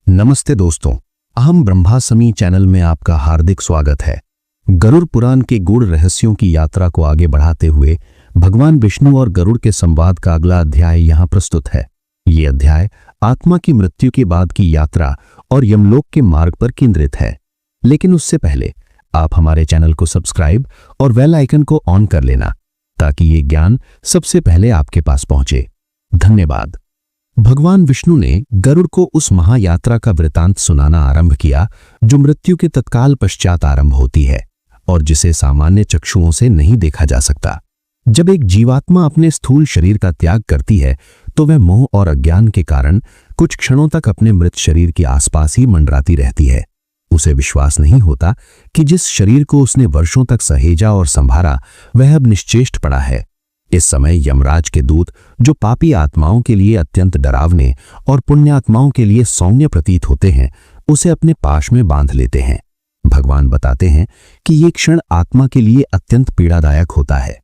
नमस्ते दोस्तों, अहम ब्रह्मासमी चैनल में आपका हार्दिक स्वागत है। गरुड़ पुराण के गूढ़ रहस्यों की यात्रा को आगे बढ़ाते हुए भगवान विष्णु और गरुड़ के संवाद का अगला अध्याय यहाँ प्रस्तुत है। ये अध्याय आत्मा की मृत्यु के बाद की यात्रा और यमलोक के मार्ग पर केंद्रित है। लेकिन उससे पहले आप हमारे चैनल को सब्सक्राइब और बेल आइकन को ऑन कर लेना ताकि ये ज्ञान सबसे पहले आपके पास पहुंचे। धन्यवाद। भगवान विष्णु ने गरुड़ को उस महायात्रा का वृतांत सुनाना आरंभ किया जो मृत्यु के तत्काल पश्चात आरंभ होती है और जिसे सामान्य चक्षुओं से नहीं देखा जा सकता। जब एक जीवात्मा अपने स्थूल शरीर का त्याग करती है तो वह मोह और अज्ञान के कारण कुछ क्षणों तक अपने मृत शरीर के आसपास ही मंडराती रहती है। उसे विश्वास नहीं होता कि जिस शरीर को उसने वर्षों तक सहेजा और संभाला वह अब निश्चेष्ट पड़ा है। इस समय यमराज के दूत, जो पापी आत्माओं के लिए अत्यंत डरावने और पुण्यात्माओं के लिए सौम्य प्रतीत होते हैं, उसे अपने पाश में बांध लेते हैं। भगवान बताते हैं कि ये क्षण आत्मा के लिए अत्यंत पीड़ादायक होता है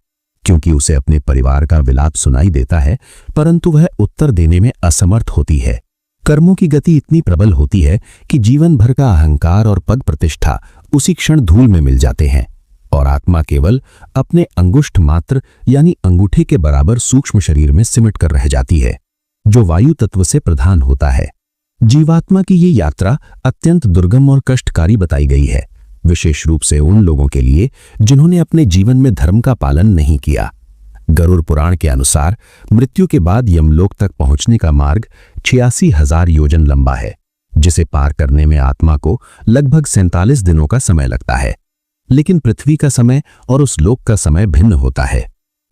क्योंकि उसे अपने परिवार का विलाप सुनाई देता है, परंतु वह उत्तर देने में असमर्थ होती है। कर्मों की गति इतनी प्रबल होती है कि जीवन भर का अहंकार और पद प्रतिष्ठा उसी क्षण धूल में मिल जाते हैं और आत्मा केवल अपने अंगुष्ठ मात्र यानी अंगूठे के बराबर सूक्ष्म शरीर में सिमट कर रह जाती है, जो वायु तत्व से प्रधान होता है। जीवात्मा की ये यात्रा अत्यंत दुर्गम और कष्टकारी बताई गई है, विशेष रूप से उन लोगों के लिए जिन्होंने अपने जीवन में धर्म का पालन नहीं किया। गरुड़ पुराण के अनुसार मृत्यु के बाद यमलोक तक पहुंचने का मार्ग 86,000 योजन लंबा है, जिसे पार करने में आत्मा को लगभग 47 दिनों का समय लगता है। लेकिन पृथ्वी का समय और उस लोक का समय भिन्न होता है।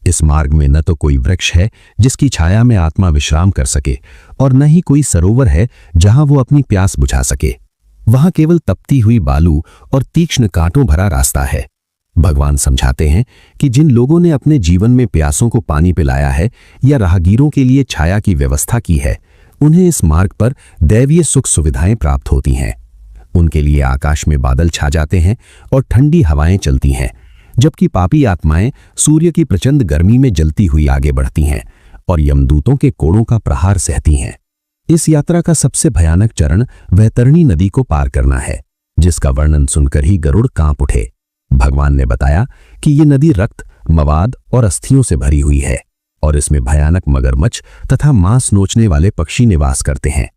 इस मार्ग में न तो कोई वृक्ष है जिसकी छाया में आत्मा विश्राम कर सके और न ही कोई सरोवर है जहां वो अपनी प्यास बुझा सके। वहां केवल तपती हुई बालू और तीक्ष्ण कांटों भरा रास्ता है। भगवान समझाते हैं कि जिन लोगों ने अपने जीवन में प्यासों को पानी पिलाया है या राहगीरों के लिए छाया की व्यवस्था की है, उन्हें इस मार्ग पर दैवीय सुख सुविधाएं प्राप्त होती हैं। उनके लिए आकाश में बादल छा जाते हैं और ठंडी हवाएं चलती हैं, जबकि पापी आत्माएं सूर्य की प्रचंड गर्मी में जलती हुई आगे बढ़ती हैं और यमदूतों के कोड़ों का प्रहार सहती हैं। इस यात्रा का सबसे भयानक चरण वैतरणी नदी को पार करना है, जिसका वर्णन सुनकर ही गरुड़ कांप उठे। भगवान ने बताया कि ये नदी रक्त, मवाद और अस्थियों से भरी हुई है और इसमें भयानक मगरमच्छ तथा मांस नोचने वाले पक्षी निवास करते हैं।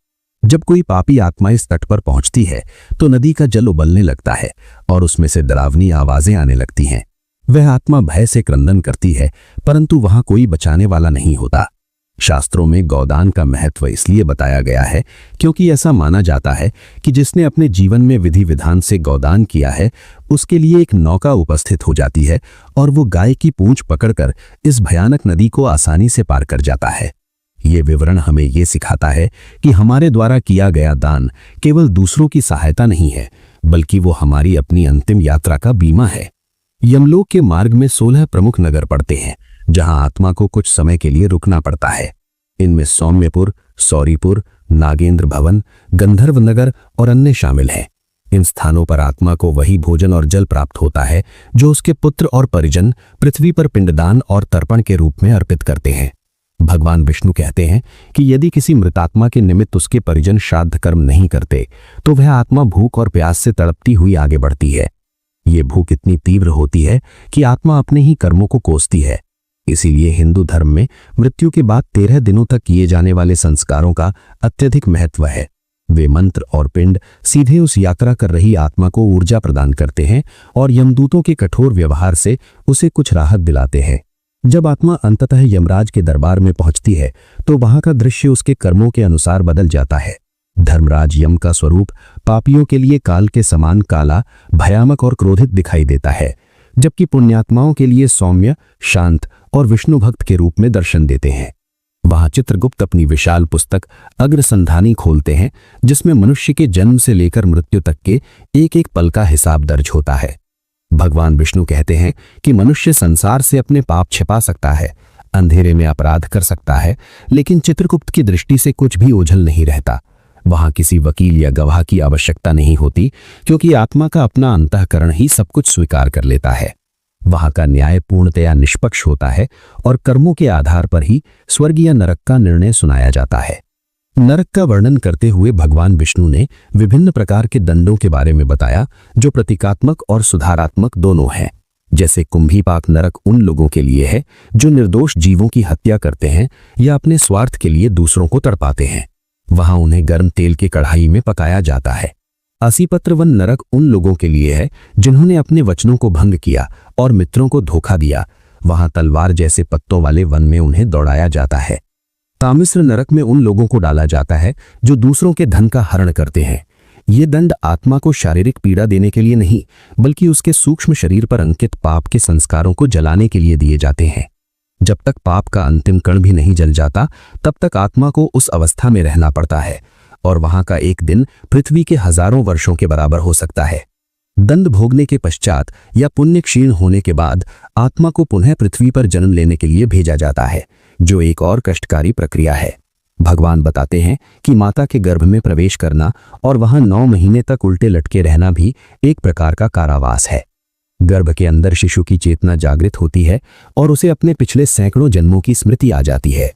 जब कोई पापी आत्मा इस तट पर पहुंचती है तो नदी का जल उबलने लगता है और उसमें से डरावनी आवाजें आने लगती हैं। वह आत्मा भय से क्रंदन करती है, परंतु वहां कोई बचाने वाला नहीं होता। शास्त्रों में गौदान का महत्व इसलिए बताया गया है क्योंकि ऐसा माना जाता है कि जिसने अपने जीवन में विधि विधान से गौदान किया है, उसके लिए एक नौका उपस्थित हो जाती है और वो गाय की पूंछ पकड़कर इस भयानक नदी को आसानी से पार कर जाता है। ये विवरण हमें ये सिखाता है कि हमारे द्वारा किया गया दान केवल दूसरों की सहायता नहीं है, बल्कि वो हमारी अपनी अंतिम यात्रा का बीमा है। यमलोक के मार्ग में 16 प्रमुख नगर पड़ते हैं, जहां आत्मा को कुछ समय के लिए रुकना पड़ता है। इनमें सौम्यपुर, सौरीपुर, नागेंद्र भवन, गंधर्व नगर और अन्य शामिल हैं। इन स्थानों पर आत्मा को वही भोजन और जल प्राप्त होता है जो उसके पुत्र और परिजन पृथ्वी पर पिंडदान और तर्पण के रूप में अर्पित करते हैं। भगवान विष्णु कहते हैं कि यदि किसी मृतात्मा के निमित्त उसके परिजन श्राद्ध कर्म नहीं करते तो वह आत्मा भूख और प्यास से तड़पती हुई आगे बढ़ती है। ये भूख इतनी तीव्र होती है कि आत्मा अपने ही कर्मों को कोसती है। इसीलिए हिंदू धर्म में मृत्यु के बाद 13 दिनों तक किए जाने वाले संस्कारों का अत्यधिक महत्व है। वे मंत्र और पिंड सीधे उस यात्रा कर रही आत्मा को ऊर्जा प्रदान करते हैं और यमदूतों के कठोर व्यवहार से उसे कुछ राहत दिलाते हैं। जब आत्मा अंततः यमराज के दरबार में पहुंचती है तो वहां का दृश्य उसके कर्मों के अनुसार बदल जाता है। धर्मराज यम का स्वरूप पापियों के लिए काल के समान काला, भयानक और क्रोधित दिखाई देता है, जबकि पुण्यात्माओं के लिए सौम्य, शांत और विष्णु भक्त के रूप में दर्शन देते हैं। वहां चित्रगुप्त अपनी विशाल पुस्तक अग्रसंधानी खोलते हैं, जिसमें मनुष्य के जन्म से लेकर मृत्यु तक के एक एक पल का हिसाब दर्ज होता है। भगवान विष्णु कहते हैं कि मनुष्य संसार से अपने पाप छिपा सकता है, अंधेरे में अपराध कर सकता है, लेकिन चित्रगुप्त की दृष्टि से कुछ भी ओझल नहीं रहता। वहां किसी वकील या गवाह की आवश्यकता नहीं होती क्योंकि आत्मा का अपना अंतःकरण ही सब कुछ स्वीकार कर लेता है। वहां का न्याय पूर्णतया निष्पक्ष होता है और कर्मों के आधार पर ही स्वर्ग या नरक का निर्णय सुनाया जाता है। नरक का वर्णन करते हुए भगवान विष्णु ने विभिन्न प्रकार के दंडों के बारे में बताया जो प्रतीकात्मक और सुधारात्मक दोनों हैं। जैसे कुंभीपाक नरक उन लोगों के लिए है जो निर्दोष जीवों की हत्या करते हैं या अपने स्वार्थ के लिए दूसरों को तड़पाते हैं। वहां उन्हें गर्म तेल की कढ़ाई में पकाया जाता है। असीपत्र वन नरक उन लोगों के लिए है जिन्होंने अपने वचनों को भंग किया और मित्रों को धोखा दिया। वहां तलवार जैसे पत्तों वाले वन में उन्हें दौड़ाया जाता है। तामिश्र नरक में उन लोगों को डाला जाता है जो दूसरों के धन का हरण करते हैं। ये दंड आत्मा को शारीरिक पीड़ा देने के लिए नहीं, बल्कि उसके सूक्ष्म शरीर पर अंकित पाप के संस्कारों को जलाने के लिए दिए जाते हैं। जब तक पाप का अंतिम कण भी नहीं जल जाता, तब तक आत्मा को उस अवस्था में रहना पड़ता है और वहां का एक दिन पृथ्वी के हजारों वर्षों के बराबर हो सकता है। दंड भोगने के पश्चात या पुण्य क्षीण होने के बाद आत्मा को पुनः पृथ्वी पर जन्म लेने के लिए भेजा जाता है, जो एक और कष्टकारी प्रक्रिया है। भगवान बताते हैं कि माता के गर्भ में प्रवेश करना और वहां 9 महीने तक उल्टे लटके रहना भी एक प्रकार का कारावास है। गर्भ के अंदर शिशु की चेतना जागृत होती है और उसे अपने पिछले सैकड़ों जन्मों की स्मृति आ जाती है।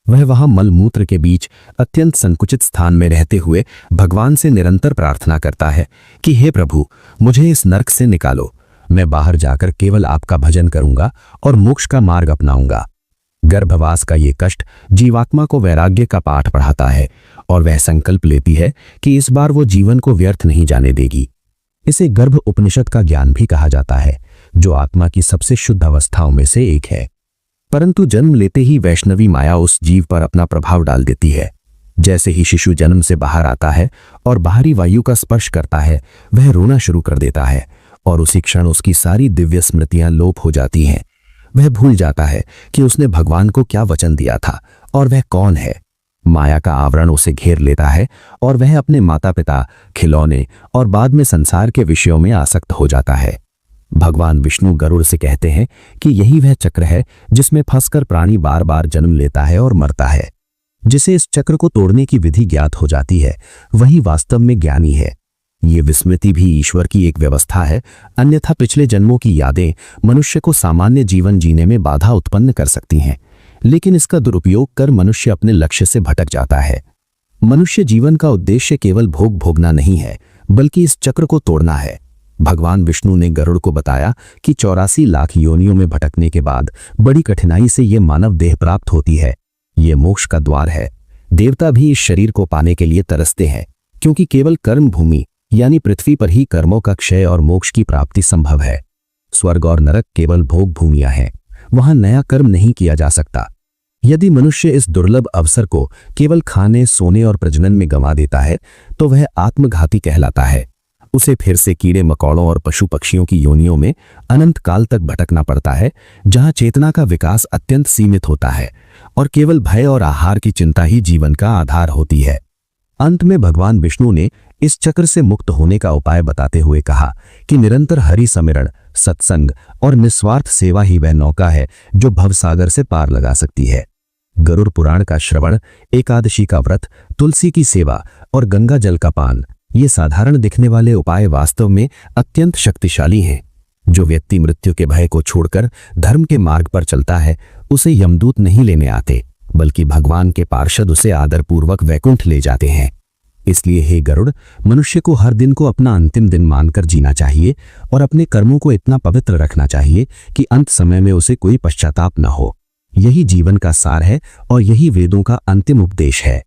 वह वहां मलमूत्र के बीच अत्यंत संकुचित स्थान में रहते हुए भगवान से निरंतर प्रार्थना करता है कि हे प्रभु, मुझे इस नरक से निकालो। मैं बाहर जाकर केवल आपका भजन करूंगा और मोक्ष का मार्ग अपनाऊंगा। गर्भवास का ये कष्ट जीवात्मा को वैराग्य का पाठ पढ़ाता है और वह संकल्प लेती है कि इस बार वो जीवन को व्यर्थ नहीं जाने देगी। इसे गर्भ उपनिषद का ज्ञान भी कहा जाता है, जो आत्मा की सबसे शुद्ध अवस्थाओं में से एक है। परंतु जन्म लेते ही वैष्णवी माया उस जीव पर अपना प्रभाव डाल देती है। जैसे ही शिशु जन्म से बाहर आता है और बाहरी वायु का स्पर्श करता है, वह रोना शुरू कर देता है और उसी क्षण उसकी सारी दिव्य स्मृतियां लोप हो जाती हैं। वह भूल जाता है कि उसने भगवान को क्या वचन दिया था और वह कौन है। माया का आवरण उसे घेर लेता है और वह अपने माता पिता, खिलौने और बाद में संसार के विषयों में आसक्त हो जाता है। भगवान विष्णु गरुड़ से कहते हैं कि यही वह चक्र है जिसमें फंसकर प्राणी बार बार जन्म लेता है और मरता है। जिसे इस चक्र को तोड़ने की विधि ज्ञात हो जाती है, वही वास्तव में ज्ञानी है। ये विस्मृति भी ईश्वर की एक व्यवस्था है, अन्यथा पिछले जन्मों की यादें मनुष्य को सामान्य जीवन जीने में बाधा उत्पन्न कर सकती हैं, लेकिन इसका दुरुपयोग कर मनुष्य अपने लक्ष्य से भटक जाता है। मनुष्य जीवन का उद्देश्य केवल भोग भोगना नहीं है, बल्कि इस चक्र को तोड़ना है। भगवान विष्णु ने गरुड़ को बताया कि 84 लाख योनियों में भटकने के बाद बड़ी कठिनाई से ये मानव देह प्राप्त होती है। ये मोक्ष का द्वार है। देवता भी इस शरीर को पाने के लिए तरसते हैं, क्योंकि केवल कर्म भूमि यानी पृथ्वी पर ही कर्मों का क्षय और मोक्ष की प्राप्ति संभव है। स्वर्ग और नरक केवल भोग भूमियां हैं, वहां नया कर्म नहीं किया जा सकता। यदि मनुष्य इस दुर्लभ अवसर को केवल खाने, सोने और प्रजनन में गंवा देता है, तो वह आत्मघाती कहलाता है। उसे फिर से कीड़े मकोड़ों और पशु पक्षियों की योनियों में अनंत काल तक भटकना पड़ता है, जहां चेतना का विकास अत्यंत सीमित होता है और केवल भय और आहार की चिंता ही जीवन का आधार होती है। अंत में भगवान विष्णु ने इस चक्र से मुक्त होने का उपाय बताते हुए कहा कि निरंतर हरि समिरण, सत्संग और निस्वार्थ सेवा ही वह नौका है जो भवसागर से पार लगा सकती है। गरुड़ पुराण का श्रवण, एकादशी का व्रत, तुलसी की सेवा और गंगा जल का पान, ये साधारण दिखने वाले उपाय वास्तव में अत्यंत शक्तिशाली हैं। जो व्यक्ति मृत्यु के भय को छोड़कर धर्म के मार्ग पर चलता है, उसे यमदूत नहीं लेने आते, बल्कि भगवान के पार्षद उसे आदरपूर्वक वैकुंठ ले जाते हैं। इसलिए हे गरुड़, मनुष्य को हर दिन को अपना अंतिम दिन मानकर जीना चाहिए और अपने कर्मों को इतना पवित्र रखना चाहिए कि अंत समय में उसे कोई पश्चाताप न हो। यही जीवन का सार है और यही वेदों का अंतिम उपदेश है।